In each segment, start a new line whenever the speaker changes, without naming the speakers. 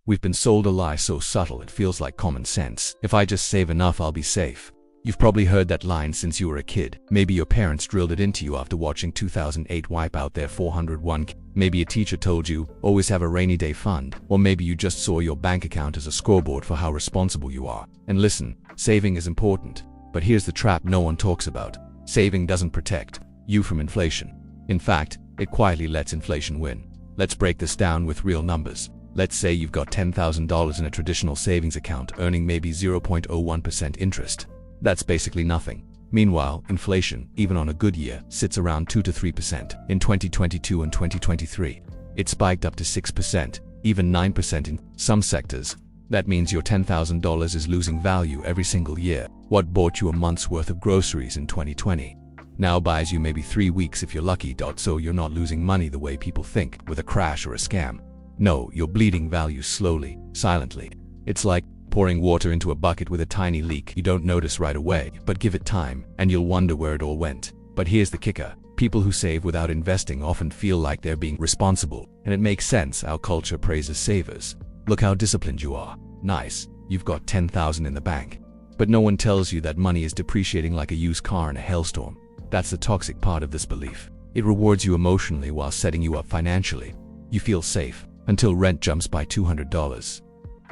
We've been sold a lie so subtle it feels like common sense. If I just save enough, I'll be safe. You've probably heard that line since you were a kid. Maybe your parents drilled it into you after watching 2008 wipe out their 401k. Maybe a teacher told you, always have a rainy day fund. Or maybe you just saw your bank account as a scoreboard for how responsible you are. And listen, saving is important. But here's the trap no one talks about. Saving doesn't protect you from inflation. In fact, it quietly lets inflation win. Let's break this down with real numbers. Let's say you've got $10,000 in a traditional savings account earning maybe 0.01% interest. That's basically nothing. Meanwhile, inflation, even on a good year, sits around 2 to 3%. In 2022 and 2023, it spiked up to 6%, even 9% in some sectors. That means your $10,000 is losing value every single year. What bought you a month's worth of groceries in 2020 now buys you maybe 3 weeks if you're lucky. So you're not losing money the way people think, with a crash or a scam. No, you're bleeding value slowly, silently. It's like pouring water into a bucket with a tiny leak. You don't notice right away, but give it time, and you'll wonder where it all went. But here's the kicker. People who save without investing often feel like they're being responsible, and it makes sense. Our culture praises savers. Look how disciplined you are. Nice, you've got $10,000 in the bank. But no one tells you that money is depreciating like a used car in a hailstorm. That's the toxic part of this belief. It rewards you emotionally while setting you up financially. You feel safe until rent jumps by $200.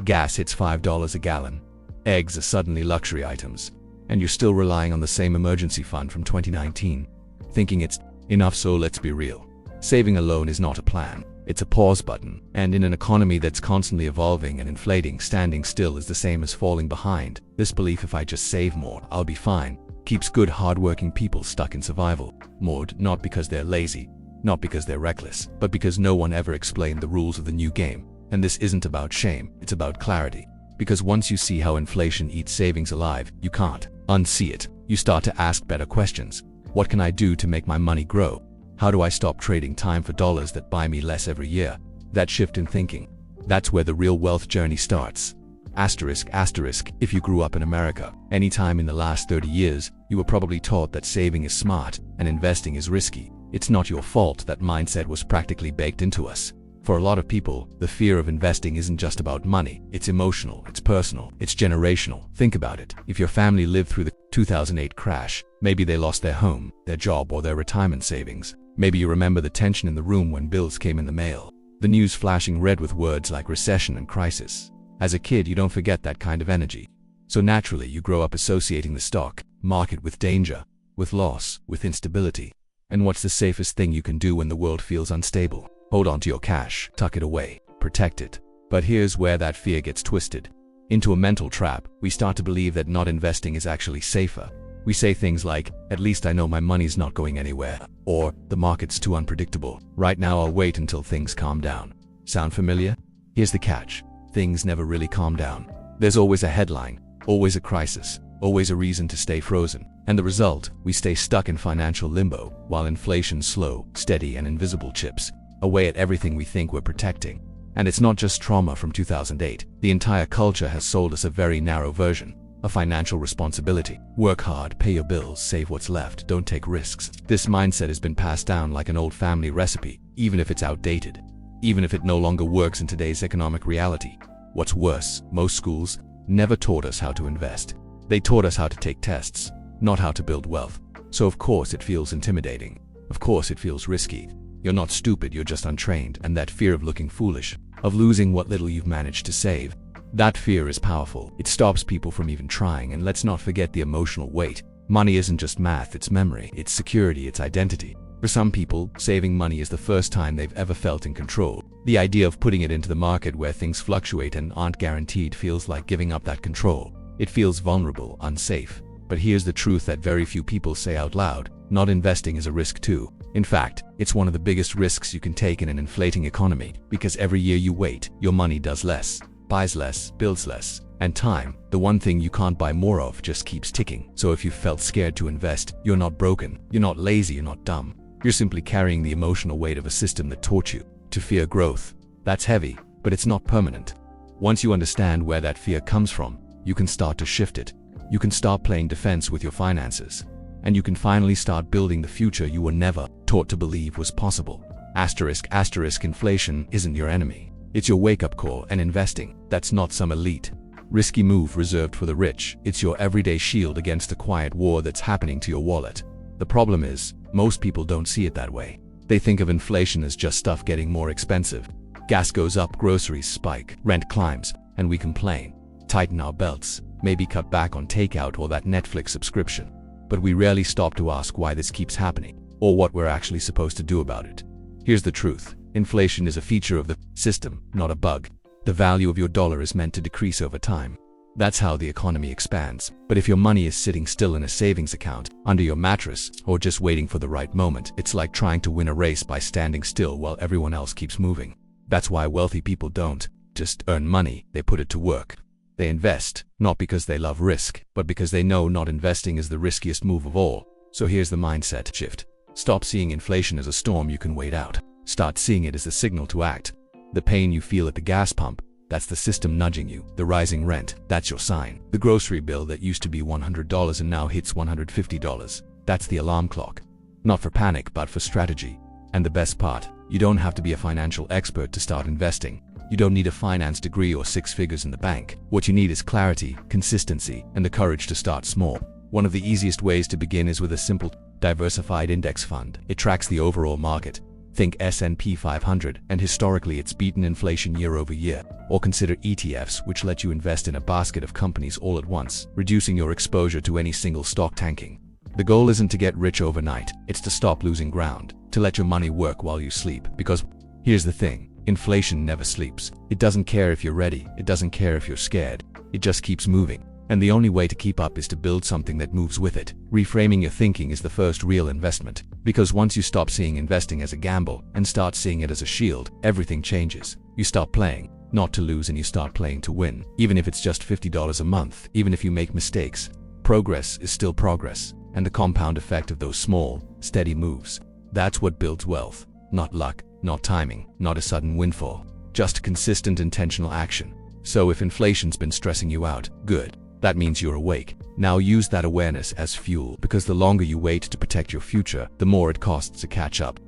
Gas hits $5 a gallon. Eggs are suddenly luxury items. And you're still relying on the same emergency fund from 2019, thinking it's enough. So let's be real. Saving alone is not a plan. It's a pause button. And in an economy that's constantly evolving and inflating, standing still is the same as falling behind. This belief, if I just save more, I'll be fine, keeps good, hardworking people stuck in survival mode, not because they're lazy, not because they're reckless, but because no one ever explained the rules of the new game. And this isn't about shame, it's about clarity. Because once you see how inflation eats savings alive, you can't unsee it. You start to ask better questions. What can I do to make my money grow? How do I stop trading time for dollars that buy me less every year? That shift in thinking, that's where the real wealth journey starts. Asterisk, asterisk, if you grew up in America, anytime in the last 30 years, you were probably taught that saving is smart and investing is risky. It's not your fault that mindset was practically baked into us. For a lot of people, the fear of investing isn't just about money. It's emotional, it's personal, it's generational. Think about it. If your family lived through the 2008 crash, maybe they lost their home, their job, or their retirement savings. Maybe you remember the tension in the room when bills came in the mail, the news flashing red with words like recession and crisis. As a kid, you don't forget that kind of energy. So naturally, you grow up associating the stock market with danger, with loss, with instability. And what's the safest thing you can do when the world feels unstable? Hold on to your cash, tuck it away, protect it. But here's where that fear gets twisted into a mental trap. We start to believe that not investing is actually safer. We say things like, at least I know my money's not going anywhere, or the market's too unpredictable. Right now I'll wait until things calm down. Sound familiar? Here's the catch. Things never really calm down. There's always a headline, always a crisis, always a reason to stay frozen. And the result, we stay stuck in financial limbo, while inflation's slow, steady, and invisible chips away at everything we think we're protecting. And it's not just trauma from 2008. The entire culture has sold us a very narrow version of financial responsibility. Work hard, pay your bills, save what's left, don't take risks. This mindset has been passed down like an old family recipe, even if it's outdated, even if it no longer works in today's economic reality. What's worse, most schools never taught us how to invest. They taught us how to take tests, not how to build wealth. So of course it feels intimidating. Of course it feels risky. You're not stupid, you're just untrained. And that fear of looking foolish, of losing what little you've managed to save, that fear is powerful. It stops people from even trying. And let's not forget the emotional weight. Money isn't just math, it's memory, it's security, it's identity. For some people, saving money is the first time they've ever felt in control. The idea of putting it into the market where things fluctuate and aren't guaranteed feels like giving up that control. It feels vulnerable, unsafe. But here's the truth that very few people say out loud. Not investing is a risk too. In fact, it's one of the biggest risks you can take in an inflating economy, because every year you wait, your money does less, buys less, builds less. And time, the one thing you can't buy more of, just keeps ticking. So if you felt scared to invest, you're not broken, you're not lazy, you're not dumb. You're simply carrying the emotional weight of a system that taught you to fear growth. That's heavy, but it's not permanent. Once you understand where that fear comes from, you can start to shift it. You can start playing defense with your finances. And you can finally start building the future you were never taught to believe was possible. Asterisk, asterisk, inflation isn't your enemy. It's your wake-up call, and investing, that's not some elite, risky move reserved for the rich. It's your everyday shield against the quiet war that's happening to your wallet. The problem is, most people don't see it that way. They think of inflation as just stuff getting more expensive. Gas goes up, groceries spike, rent climbs, and we complain. Tighten our belts, maybe cut back on takeout or that Netflix subscription. But we rarely stop to ask why this keeps happening, or what we're actually supposed to do about it. Here's the truth. Inflation is a feature of the system, not a bug. The value of your dollar is meant to decrease over time. That's how the economy expands. But if your money is sitting still in a savings account, under your mattress, or just waiting for the right moment, it's like trying to win a race by standing still while everyone else keeps moving. That's why wealthy people don't just earn money, they put it to work. They invest, not because they love risk, but because they know not investing is the riskiest move of all. So here's the mindset shift. Stop seeing inflation as a storm you can wait out. Start seeing it as a signal to act. The pain you feel at the gas pump, that's the system nudging you. The rising rent, that's your sign. The grocery bill that used to be $100 and now hits $150, that's the alarm clock. Not for panic, but for strategy. And the best part, you don't have to be a financial expert to start investing. You don't need a finance degree or 6 figures in the bank. What you need is clarity, consistency, and the courage to start small. One of the easiest ways to begin is with a simple, diversified index fund. It tracks the overall market. Think S&P 500, and historically it's beaten inflation year over year. Or consider ETFs, which let you invest in a basket of companies all at once, reducing your exposure to any single stock tanking. The goal isn't to get rich overnight, it's to stop losing ground, to let your money work while you sleep. Because here's the thing, inflation never sleeps. It doesn't care if you're ready, it doesn't care if you're scared, it just keeps moving. And the only way to keep up is to build something that moves with it. Reframing your thinking is the first real investment. Because once you stop seeing investing as a gamble and start seeing it as a shield, everything changes. You stop playing, not to lose, and you start playing to win. Even if it's just $50 a month, even if you make mistakes, progress is still progress. And the compound effect of those small, steady moves, that's what builds wealth. Not luck, not timing, not a sudden windfall. Just consistent intentional action. So if inflation's been stressing you out, good. That means you're awake. Now use that awareness as fuel, because the longer you wait to protect your future, the more it costs to catch up.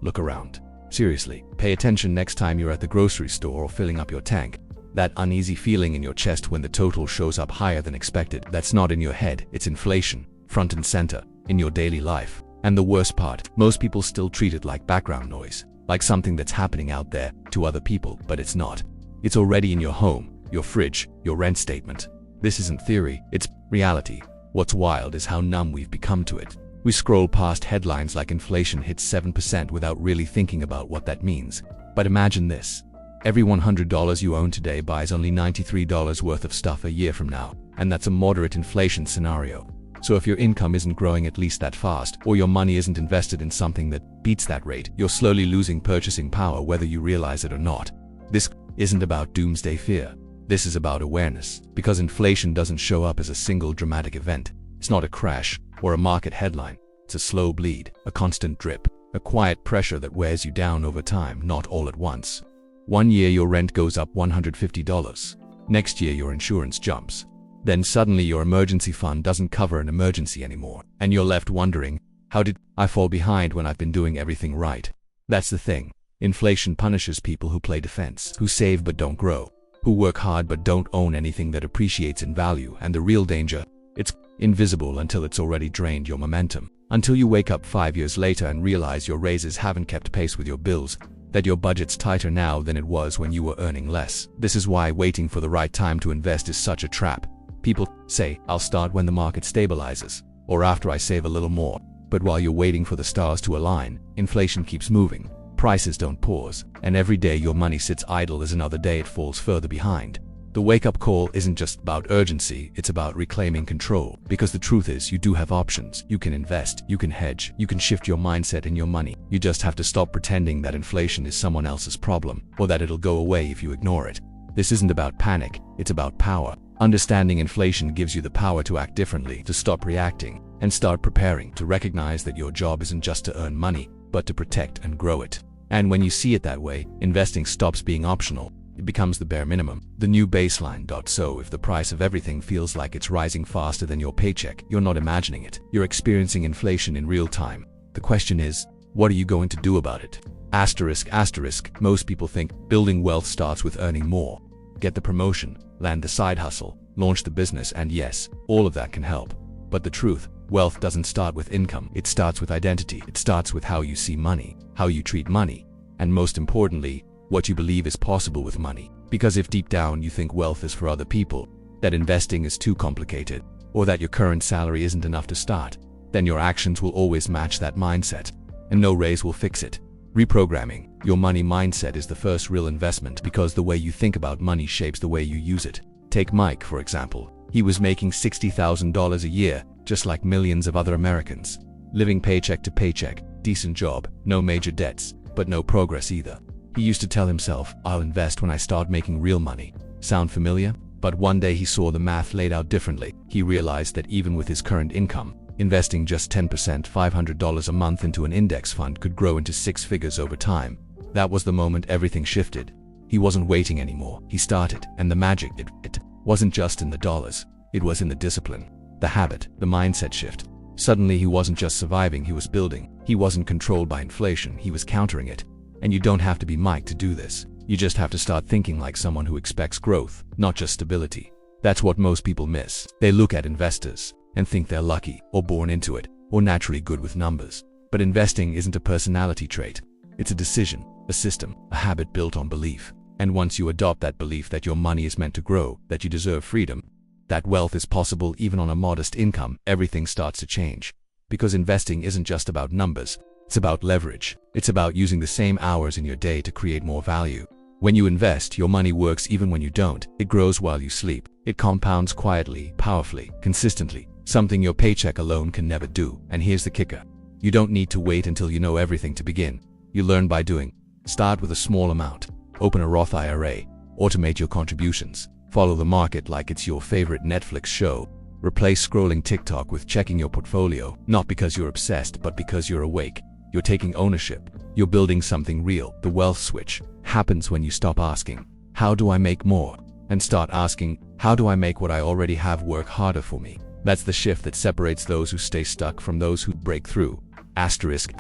Look around. Seriously, pay attention next time you're at the grocery store or filling up your tank. That uneasy feeling in your chest when the total shows up higher than expected, that's not in your head, it's inflation, front and center, in your daily life. And the worst part, most people still treat it like background noise, like something that's happening out there to other people, but it's not. It's already in your home, your fridge, your rent statement. This isn't theory, it's reality. What's wild is how numb we've become to it. We scroll past headlines like inflation hits 7% without really thinking about what that means. But imagine this. Every $100 you own today buys only $93 worth of stuff a year from now, and that's a moderate inflation scenario. So if your income isn't growing at least that fast, or your money isn't invested in something that beats that rate, you're slowly losing purchasing power whether you realize it or not. This isn't about doomsday fear. This is about awareness, because inflation doesn't show up as a single dramatic event. It's not a crash or a market headline. It's a slow bleed, a constant drip, a quiet pressure that wears you down over time, not all at once. One year your rent goes up $150. Next year your insurance jumps. Then suddenly your emergency fund doesn't cover an emergency anymore, and you're left wondering, how did I fall behind when I've been doing everything right? That's the thing. Inflation punishes people who play defense, who save but don't grow, who work hard but don't own anything that appreciates in value. And the real danger, it's invisible until it's already drained your momentum. Until you wake up 5 years later and realize your raises haven't kept pace with your bills, that your budget's tighter now than it was when you were earning less. This is why waiting for the right time to invest is such a trap. People say, I'll start when the market stabilizes, or after I save a little more. But while you're waiting for the stars to align, inflation keeps moving. Prices don't pause, and every day your money sits idle is another day it falls further behind. The wake-up call isn't just about urgency, it's about reclaiming control. Because the truth is, you do have options. You can invest, you can hedge, you can shift your mindset and your money. You just have to stop pretending that inflation is someone else's problem, or that it'll go away if you ignore it. This isn't about panic, it's about power. Understanding inflation gives you the power to act differently, to stop reacting, and start preparing, to recognize that your job isn't just to earn money, but to protect and grow it. And when you see it that way, investing stops being optional. It becomes the bare minimum, the new baseline. So if the price of everything feels like it's rising faster than your paycheck, you're not imagining it. You're experiencing inflation in real time. The question is, What are you going to do about it? Asterisk. Most people think building wealth starts with earning more. Get the promotion, land the side hustle, launch the business, and yes, all of that can help. But the truth, wealth doesn't start with income. It starts with identity. It starts with how you see money, how you treat money, and most importantly, what you believe is possible with money. Because if deep down you think wealth is for other people, that investing is too complicated, or that your current salary isn't enough to start, then your actions will always match that mindset, and no raise will fix it. Reprogramming your money mindset is the first real investment, because the way you think about money shapes the way you use it. Take Mike, for example. He was making $60,000 a year, just like millions of other Americans. Living paycheck to paycheck, decent job, no major debts, but no progress either. He used to tell himself, "I'll invest when I start making real money." Sound familiar? But one day he saw the math laid out differently. He realized that even with his current income, investing just 10%, $500 a month into an index fund could grow into six figures over time. That was the moment everything shifted. He wasn't waiting anymore. He started, and the magic, it wasn't just in the dollars. It was in the discipline, the habit, the mindset shift. Suddenly he wasn't just surviving, he was building. He wasn't controlled by inflation, he was countering it. And you don't have to be Mike to do this. You just have to start thinking like someone who expects growth, not just stability. That's what most people miss. They look at investors and think they're lucky, or born into it, or naturally good with numbers. But investing isn't a personality trait. It's a decision, a system, a habit built on belief. And once you adopt that belief that your money is meant to grow, that you deserve freedom, that wealth is possible even on a modest income, everything starts to change. Because investing isn't just about numbers, it's about leverage. It's about using the same hours in your day to create more value. When you invest, your money works even when you don't. It grows while you sleep. It compounds quietly, powerfully, consistently, something your paycheck alone can never do. And here's the kicker. You don't need to wait until you know everything to begin. You learn by doing. Start with a small amount. Open a Roth IRA. Automate your contributions. Follow the market like it's your favorite Netflix show. Replace scrolling TikTok with checking your portfolio, not because you're obsessed, but because you're awake. You're taking ownership. You're building something real. The wealth switch happens when you stop asking, "How do I make more?" and start asking, "How do I make what I already have work harder for me?" That's the shift that separates those who stay stuck from those who break through. Asterisk.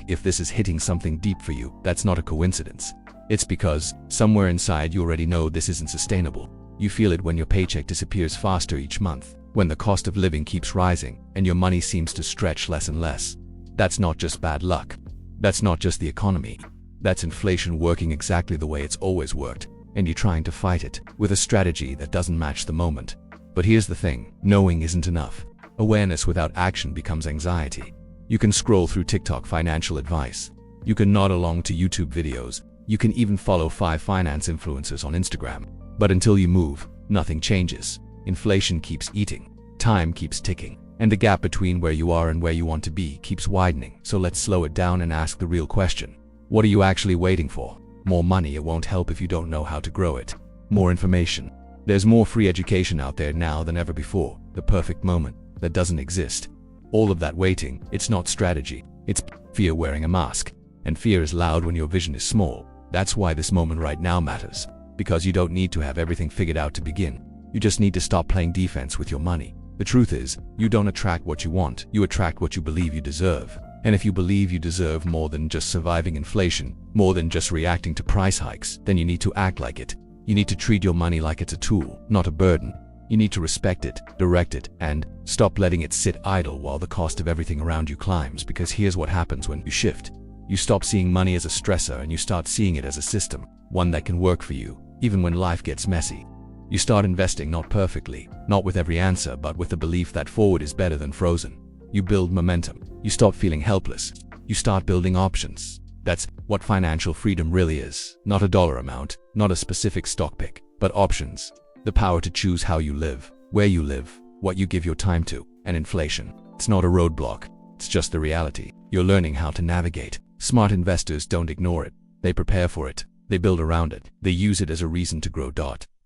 If this is hitting something deep for you, that's not a coincidence. It's because somewhere inside you already know this isn't sustainable. You feel it when your paycheck disappears faster each month, when the cost of living keeps rising, and your money seems to stretch less and less. That's not just bad luck. That's not just the economy. That's inflation working exactly the way it's always worked, and you're trying to fight it with a strategy that doesn't match the moment. But here's the thing, knowing isn't enough. Awareness without action becomes anxiety. You can scroll through TikTok financial advice. You can nod along to YouTube videos. You can even follow 5 finance influencers on Instagram. But until you move, nothing changes. Inflation keeps eating. Time keeps ticking. And the gap between where you are and where you want to be keeps widening. So let's slow it down and ask the real question. What are you actually waiting for? More money? It won't help if you don't know how to grow it. More information? There's more free education out there now than ever before. The perfect moment that doesn't exist. All of that waiting, it's not strategy. It's fear wearing a mask. And fear is loud when your vision is small. That's why this moment right now matters. Because you don't need to have everything figured out to begin. You just need to stop playing defense with your money. The truth is, you don't attract what you want, you attract what you believe you deserve. And if you believe you deserve more than just surviving inflation, more than just reacting to price hikes, then you need to act like it. You need to treat your money like it's a tool, not a burden. You need to respect it, direct it, and stop letting it sit idle while the cost of everything around you climbs. Because here's what happens when you shift. You stop seeing money as a stressor and you start seeing it as a system, one that can work for you, even when life gets messy. You start investing not perfectly, not with every answer, but with the belief that forward is better than frozen. You build momentum. You stop feeling helpless. You start building options. That's what financial freedom really is. Not a dollar amount, not a specific stock pick, but options. The power to choose how you live, where you live, what you give your time to. And inflation, it's not a roadblock. It's just the reality. You're learning how to navigate. Smart investors don't ignore it. They prepare for it. They build around it. They use it as a reason to grow.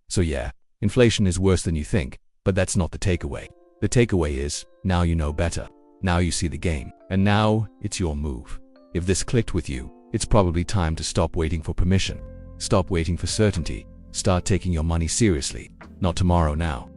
So yeah, inflation is worse than you think, but that's not the takeaway. The takeaway is, now you know better. Now you see the game. And now, it's your move. If this clicked with you, it's probably time to stop waiting for permission. Stop waiting for certainty. Start taking your money seriously. Not tomorrow, now.